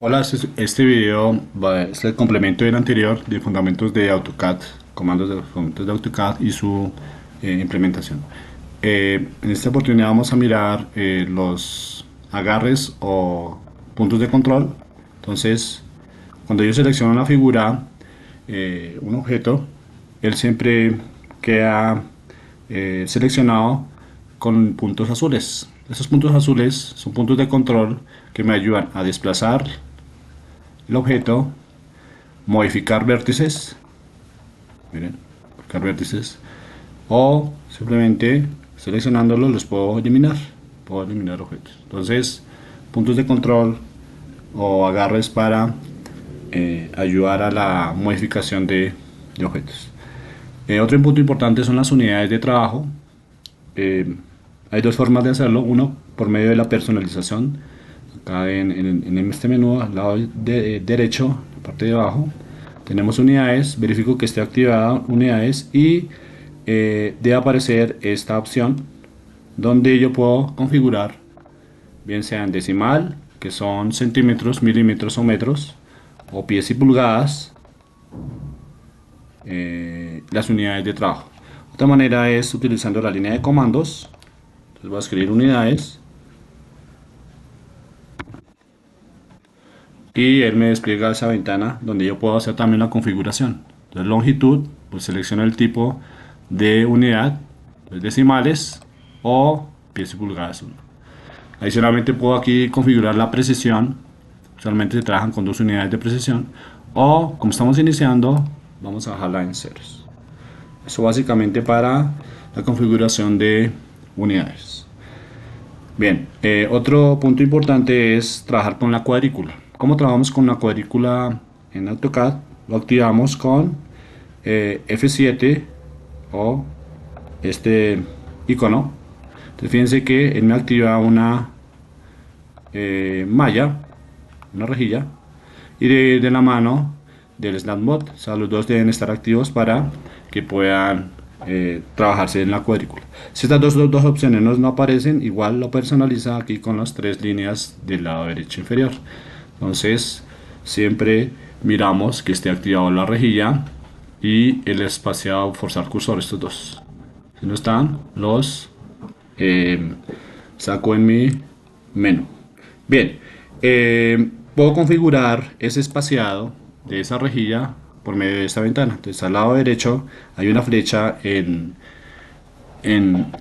Hola, este video es el complemento del anterior de fundamentos de AutoCAD, comandos de fundamentos de AutoCAD y su implementación. En esta oportunidad vamos a mirar los agarres o puntos de control. Entonces, cuando yo selecciono una figura, un objeto, él siempre queda seleccionado con puntos azules. Esos puntos azules son puntos de control que me ayudan a desplazar el objeto, modificar vértices, miren, modificar vértices, o simplemente seleccionándolos los puedo eliminar objetos. Entonces, puntos de control o agarres para ayudar a la modificación de objetos. Otro punto importante son las unidades de trabajo. Eh, Hay dos formas de hacerlo. Uno, por medio de la personalización. Acá en este menú, al lado derecho, la parte de abajo, tenemos unidades. Verifico que esté activada unidades y debe aparecer esta opción donde yo puedo configurar, bien sea en decimal, que son centímetros, milímetros o metros, o pies y pulgadas, las unidades de trabajo. Otra manera es utilizando la línea de comandos. Entonces voy a escribir unidades y él me despliega esa ventana donde yo puedo hacer también la configuración. Entonces longitud, pues selecciono el tipo de unidad, pues decimales o pies y pulgadas. Adicionalmente puedo aquí configurar la precisión. Usualmente se trabajan con dos unidades de precisión, o como estamos iniciando vamos a bajarla en ceros. Eso básicamente para la configuración de unidades. Bien, otro punto importante es trabajar con la cuadrícula. ¿Cómo trabajamos con la cuadrícula en AutoCAD? Lo activamos con F7 o este icono. Entonces fíjense que él me activa una malla, una rejilla, y de la mano del SnapMod. O sea, los dos deben estar activos para que puedan trabajarse en la cuadrícula. Si estas dos opciones no aparecen, igual lo personaliza aquí con las tres líneas del lado derecho inferior. Entonces, siempre miramos que esté activado la rejilla y el espaciado forzar cursor, estos dos. Si no están, los eh, saco en mi menú. Bien, puedo configurar ese espaciado de esa rejilla por medio de esta ventana. Entonces al lado derecho hay una flecha en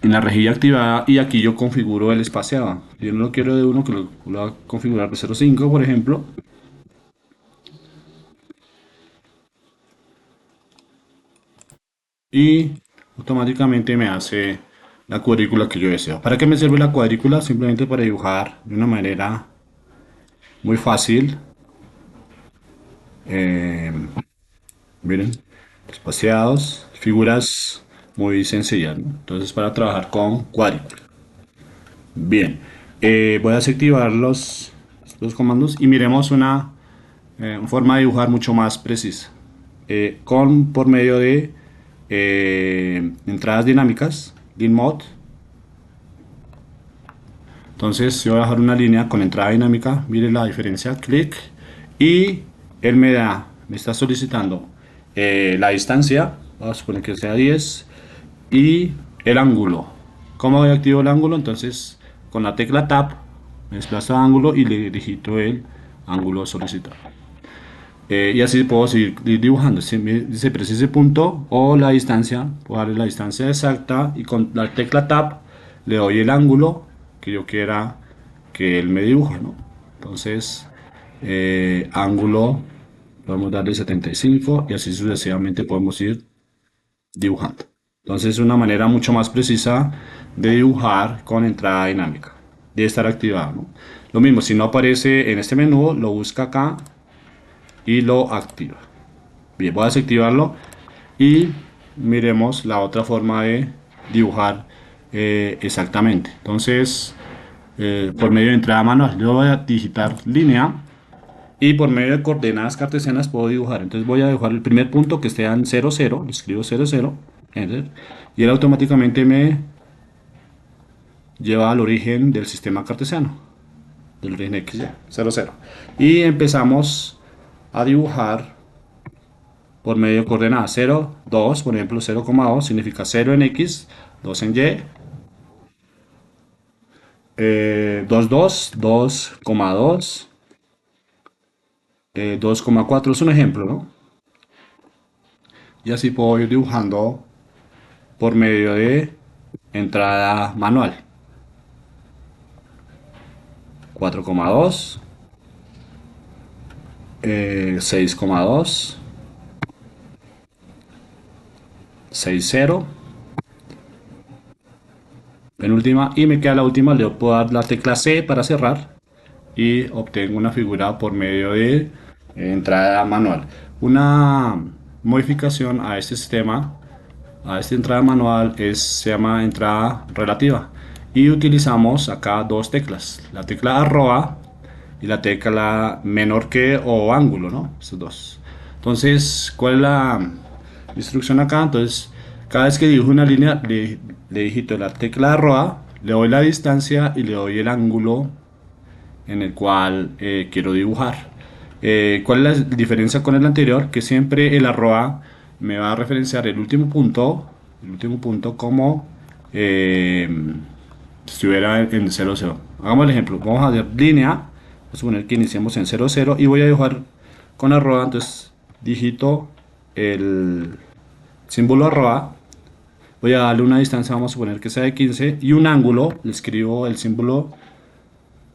la rejilla activada y aquí yo configuro el espaciado. Yo no lo quiero de uno, que lo voy a configurar de 0.5 por ejemplo. Y automáticamente me hace la cuadrícula que yo deseo. ¿Para qué me sirve la cuadrícula? Simplemente para dibujar de una manera muy fácil. Eh, Miren, espaciados, figuras muy sencillas, ¿no? Entonces para trabajar con cuadrícula. Bien, voy a desactivar los comandos y miremos una forma de dibujar mucho más precisa. Por medio de entradas dinámicas, Line Mode. Entonces yo voy a dejar una línea con entrada dinámica, mire la diferencia, clic, y él me está solicitando la distancia, vamos a suponer que sea 10, y el ángulo. ¿Cómo voy a activar el ángulo? Entonces con la tecla Tab me desplazo a ángulo y le digito el ángulo solicitado. Y así puedo seguir dibujando. Si me dice precise punto o la distancia, puedo darle la distancia exacta y con la tecla Tab le doy el ángulo que yo quiera que él me dibuje, ¿no? Entonces, ángulo, podemos darle 75 y así sucesivamente podemos ir dibujando. Entonces, es una manera mucho más precisa de dibujar con entrada dinámica, de estar activado, ¿no? Lo mismo, si no aparece en este menú, lo busca acá y lo activa. Bien, voy a desactivarlo y miremos la otra forma de dibujar exactamente. Entonces, por medio de entrada manual, yo voy a digitar línea y por medio de coordenadas cartesianas puedo dibujar. Entonces voy a dibujar el primer punto que esté en 0, 0, lo escribo 0, 0, enter, y él automáticamente me lleva al origen del sistema cartesiano. del origen X, ya, 0, 0. Y empezamos a dibujar por medio de coordenadas 0, 2, por ejemplo 0,2 significa 0 en X, 2 en Y, 2, 2, 2,2, 2,4 es un ejemplo, ¿no? Y así puedo ir dibujando por medio de entrada manual. 4,2, 6,2, 6, 0, penúltima, y me queda la última. Le puedo dar la tecla C para cerrar y obtengo una figura por medio de entrada manual. Una modificación a este sistema, a esta entrada manual, se llama entrada relativa, y utilizamos acá dos teclas, la tecla arroba y la tecla menor que o ángulo, ¿no? Estos dos. Entonces, ¿cuál es la instrucción acá? Entonces, cada vez que dibujo una línea, le digito la tecla arroba, le doy la distancia y le doy el ángulo en el cual quiero dibujar. ¿Cuál es la diferencia con el anterior? Que siempre el arroba me va a referenciar el último punto como si estuviera en 0, 0. Hagamos el ejemplo. Vamos a hacer línea. Vamos a suponer que iniciamos en 0, 0 y voy a dibujar con arroba. Entonces digito el símbolo arroba. Voy a darle una distancia, vamos a suponer que sea de 15, y un ángulo. Le escribo el símbolo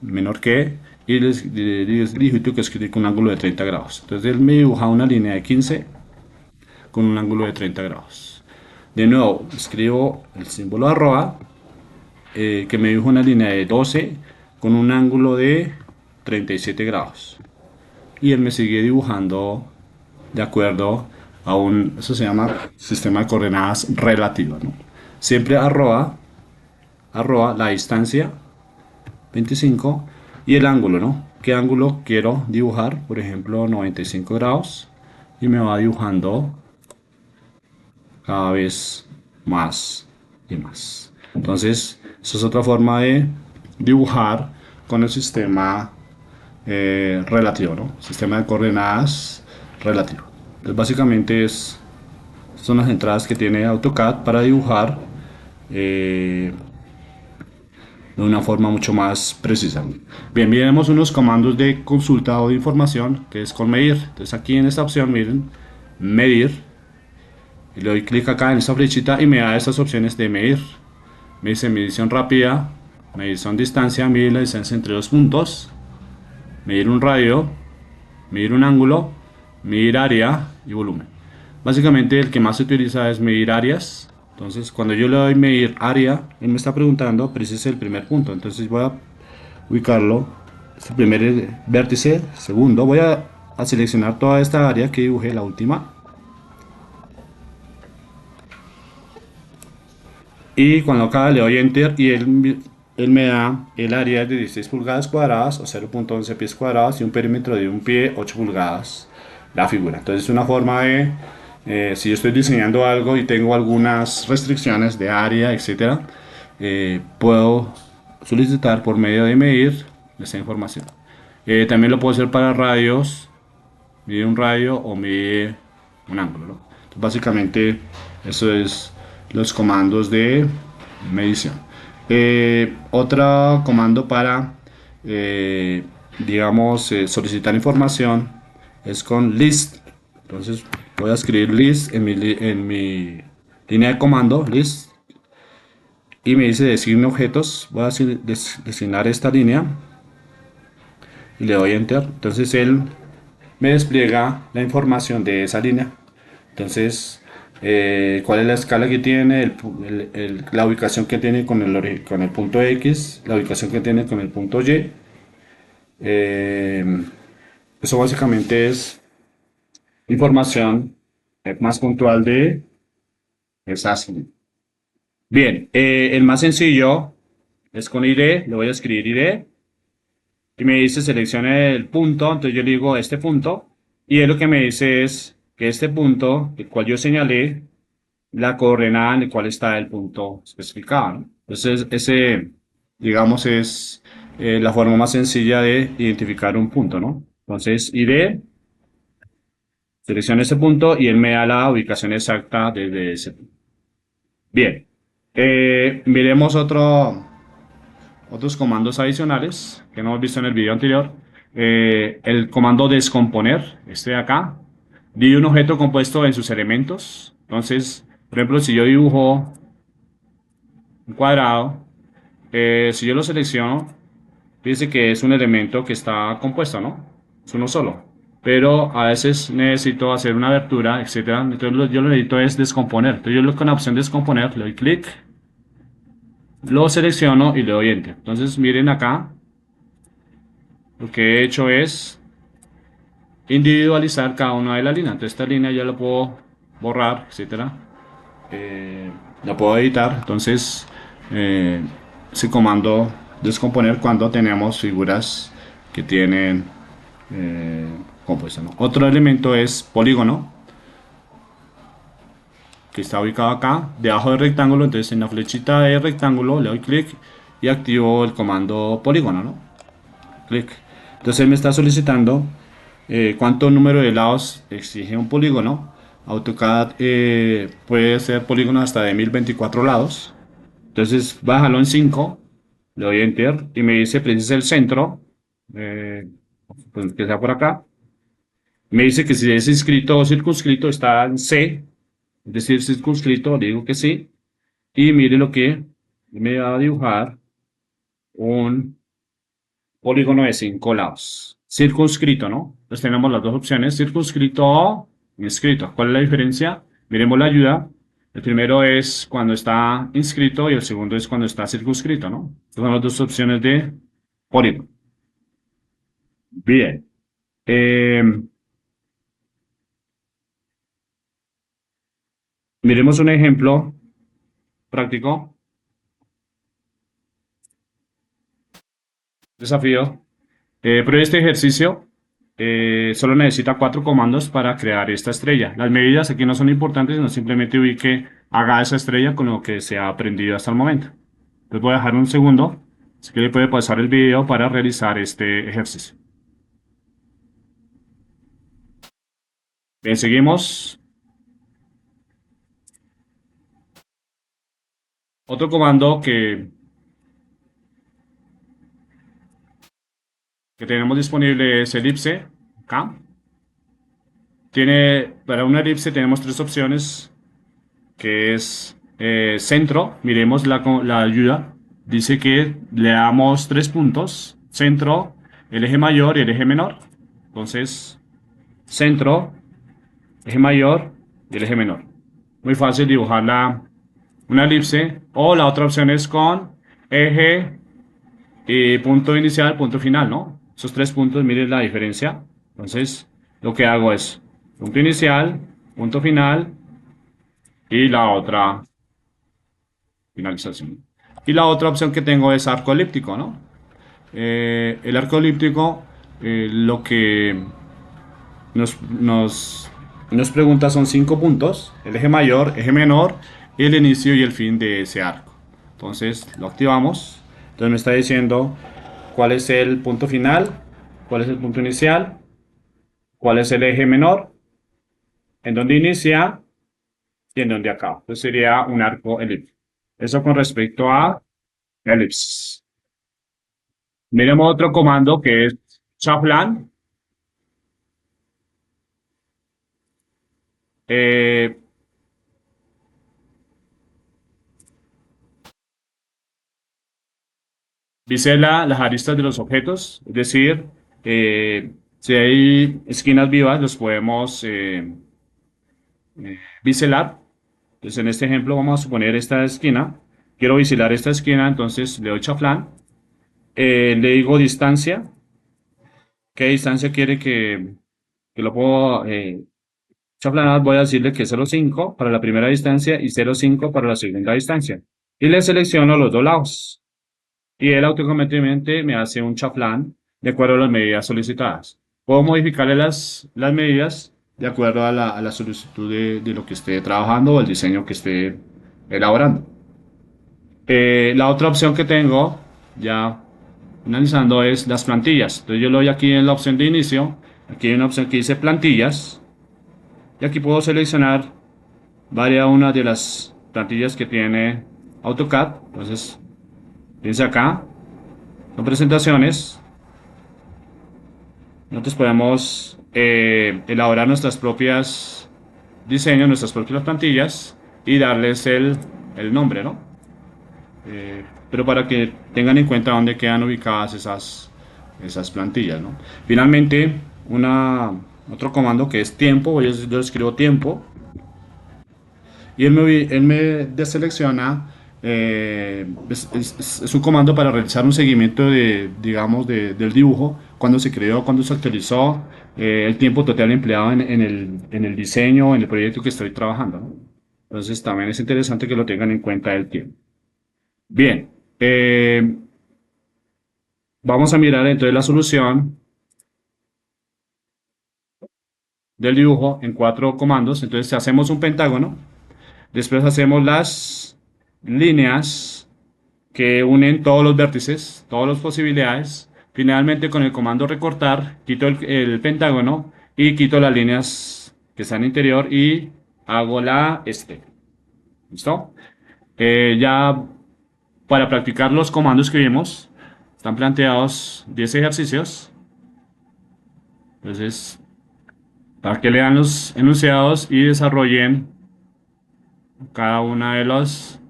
menor que, y les digito que escribí con un ángulo de 30 grados. Entonces él me dibuja una línea de 15 con un ángulo de 30 grados. De nuevo, escribo el símbolo arroba, que me dibuja una línea de 12 con un ángulo de 37 grados. Y él me sigue dibujando de acuerdo a eso se llama sistema de coordenadas relativas, ¿no? Siempre arroba la distancia 25 y el ángulo, ¿no? ¿Qué ángulo quiero dibujar? Por ejemplo, 95 grados, y me va dibujando cada vez más y más. Entonces, esa es otra forma de dibujar con el sistema relativo, ¿no? Sistema de coordenadas relativo. Entonces, básicamente son las entradas que tiene AutoCAD para dibujar de una forma mucho más precisa. Bien, miremos unos comandos de consulta o de información, que es con medir. Entonces aquí en esta opción, miren, medir, y le doy clic acá en esta flechita y me da estas opciones de medir. Me dice medición rápida, medición distancia, medir la distancia entre dos puntos, medir un radio, medir un ángulo, medir área y volumen. Básicamente el que más se utiliza es medir áreas. Entonces cuando yo le doy medir área, él me está preguntando, pero ese es el primer punto. Entonces voy a ubicarlo, este primer vértice, segundo. Voy a seleccionar toda esta área que dibujé, la última. Y cuando acá le doy enter y él me da el área de 16 pulgadas cuadradas o 0.11 pies cuadrados y un perímetro de un pie 8 pulgadas la figura. Entonces es una forma de, si yo estoy diseñando algo y tengo algunas restricciones de área, etcétera, puedo solicitar por medio de medir esa información. También lo puedo hacer para radios, medir un radio o medir un ángulo, ¿no? Entonces, básicamente eso es los comandos de medición. Otro comando para digamos solicitar información es con list. Entonces voy a escribir list en mi línea de comando, list, y me dice designe objetos. Voy a designar esta línea y le doy enter. Entonces él me despliega la información de esa línea. Entonces, cuál es la escala que tiene, la ubicación que tiene con el punto X, la ubicación que tiene con el punto Y. Eso básicamente es información más puntual de esa línea. Bien, el más sencillo es con ID. Le voy a escribir ID y me dice seleccione el punto. Entonces yo le digo este punto, y él lo que me dice es que este punto, el cual yo señalé, la coordenada en la cual está el punto especificado, ¿no? Entonces ese, digamos, es la forma más sencilla de identificar un punto, ¿no? Entonces, iré, selecciono ese punto y él me da la ubicación exacta desde ese punto. Bien, miremos otros comandos adicionales que no hemos visto en el video anterior. El comando descomponer, este de acá, divide un objeto compuesto en sus elementos. Entonces, por ejemplo, si yo dibujo un cuadrado, si yo lo selecciono, fíjense que es un elemento que está compuesto, ¿no? Es uno solo. Pero a veces necesito hacer una abertura, etcétera. Entonces yo lo necesito es descomponer. Entonces con la opción descomponer le doy clic, lo selecciono y le doy enter. Entonces miren acá, lo que he hecho es individualizar cada una de las líneas. Entonces esta línea ya la puedo borrar, etcétera. La puedo editar. Entonces ese comando descomponer cuando tenemos figuras que tienen compuesta, ¿no? Otro elemento es polígono, que está ubicado acá, debajo del rectángulo. Entonces en la flechita de rectángulo le doy clic y activo el comando polígono, ¿no? Clic. Entonces me está solicitando cuánto número de lados exige un polígono. AutoCAD puede ser polígono hasta de 1024 lados. Entonces bájalo en 5, le doy enter y me dice precisa el centro, eh, pues que sea por acá. Me dice que si es inscrito o circunscrito está en C, es decir, circunscrito, le digo que sí. Y mire lo que me va a dibujar un polígono de 5 lados. Circunscrito, ¿no? Entonces tenemos las dos opciones, circunscrito o inscrito. ¿Cuál es la diferencia? Miremos la ayuda. El primero es cuando está inscrito y el segundo es cuando está circunscrito, ¿no? Estas son las dos opciones de polígono. Bien. Miremos un ejemplo práctico. Desafío. Pero este ejercicio solo necesita 4 comandos para crear esta estrella. Las medidas aquí no son importantes, sino simplemente ubique, haga esa estrella con lo que se ha aprendido hasta el momento. Entonces voy a dejar un segundo, así que le puede pasar el video para realizar este ejercicio. Bien, seguimos. Otro comando que tenemos disponible es elipse, acá. Para una elipse tenemos 3 opciones, que es centro. Miremos la ayuda. Dice que le damos 3 puntos, centro, el eje mayor y el eje menor. Entonces, centro, eje mayor y el eje menor. Muy fácil dibujar una elipse. O la otra opción es con eje y punto inicial, punto final, ¿no? Esos 3 puntos, miren la diferencia. Entonces, lo que hago es punto inicial, punto final y la otra finalización. Y la otra opción que tengo es arco elíptico, ¿no? El arco elíptico, lo que nos pregunta son 5 puntos, el eje mayor, eje menor, el inicio y el fin de ese arco. Entonces lo activamos. Entonces me está diciendo cuál es el punto final, cuál es el punto inicial, cuál es el eje menor, en dónde inicia y en dónde acaba. Entonces sería un arco elíptico. Eso con respecto a elipsis. Miremos otro comando que es chaplan. Eh, bisela las aristas de los objetos, es decir, si hay esquinas vivas, los podemos biselar. Entonces, en este ejemplo, vamos a suponer esta esquina. Quiero biselar esta esquina, entonces le doy chaflán. Le digo distancia. ¿Qué distancia quiere que lo puedo chaflanar? Voy a decirle que es 0,5 para la primera distancia y 0,5 para la segunda distancia. Y le selecciono los dos lados. Y él automáticamente me hace un chaflán de acuerdo a las medidas solicitadas. Puedo modificarle las medidas de acuerdo a la solicitud de lo que esté trabajando o el diseño que esté elaborando. La otra opción que tengo, ya finalizando es las plantillas. Entonces yo le doy aquí en la opción de inicio, aquí hay una opción que dice plantillas, y aquí puedo seleccionar varias una de las plantillas que tiene AutoCAD. Entonces, fíjense acá, son presentaciones. Nosotros podemos elaborar nuestras propias diseños, nuestras propias plantillas y darles el nombre, ¿no? Pero para que tengan en cuenta dónde quedan ubicadas esas plantillas, ¿no? Finalmente, otro comando que es tiempo, yo escribo tiempo y él me deselecciona. Es un comando para realizar un seguimiento digamos, del dibujo, cuando se creó, cuando se actualizó, el tiempo total empleado en el diseño, en el proyecto que estoy trabajando, ¿no? Entonces también es interesante que lo tengan en cuenta el tiempo. Bien, vamos a mirar entonces la solución del dibujo en cuatro comandos. Entonces hacemos un pentágono, después hacemos las líneas que unen todos los vértices, todas las posibilidades. Finalmente con el comando recortar, quito el pentágono y quito las líneas que están interior y hago la este. ¿Listo? Ya para practicar los comandos que vimos, están planteados 10 ejercicios. Entonces, para que lean los enunciados y desarrollen cada uno de los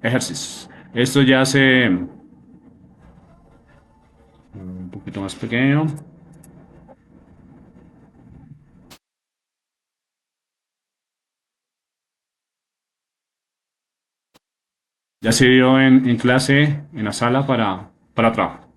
ejercicios. Esto ya hace un poquito más pequeño. Ya se dio en clase, en la sala para trabajo.